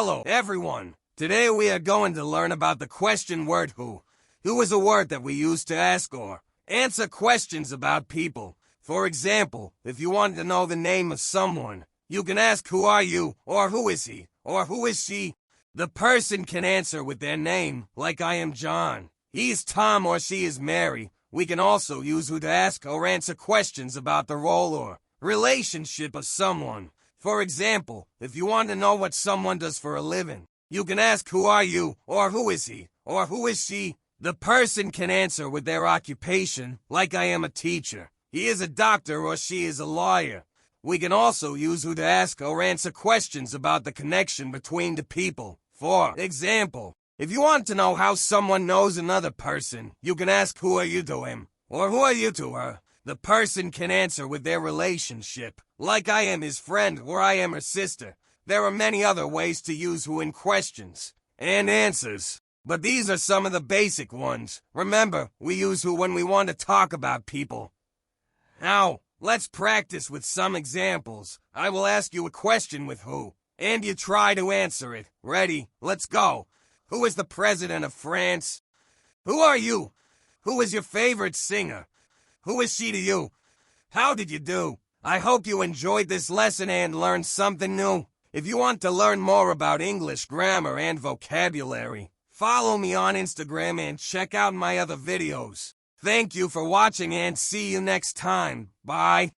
Hello, everyone. Today we are going to learn about the question word who. Who is a word that we use to ask or answer questions about people. For example, if you want to know the name of someone, you can ask who are you, or who is he, or who is she. The person can answer with their name, like I am John. He is Tom or she is Mary. We can also use who to ask or answer questions about the role or relationship of someone. For example, if you want to know what someone does for a living, you can ask who are you, or who is he, or who is she. The person can answer with their occupation, like I am a teacher. He is a doctor or she is a lawyer. We can also use who to ask or answer questions about the connection between the people. For example, if you want to know how someone knows another person, you can ask who are you to him, or who are you to her. The person can answer with their relationship, like I am his friend or I am her sister. There are many other ways to use who in questions and answers, but these are some of the basic ones. Remember, we use who when we want to talk about people. Now, let's practice with some examples. I will ask you a question with who, and you try to answer it. Ready? Let's go. Who is the president of France? Who are you? Who is your favorite singer? Who is she to you? How did you do? I hope you enjoyed this lesson and learned something new. If you want to learn more about English grammar and vocabulary, follow me on Instagram and check out my other videos. Thank you for watching and see you next time. Bye.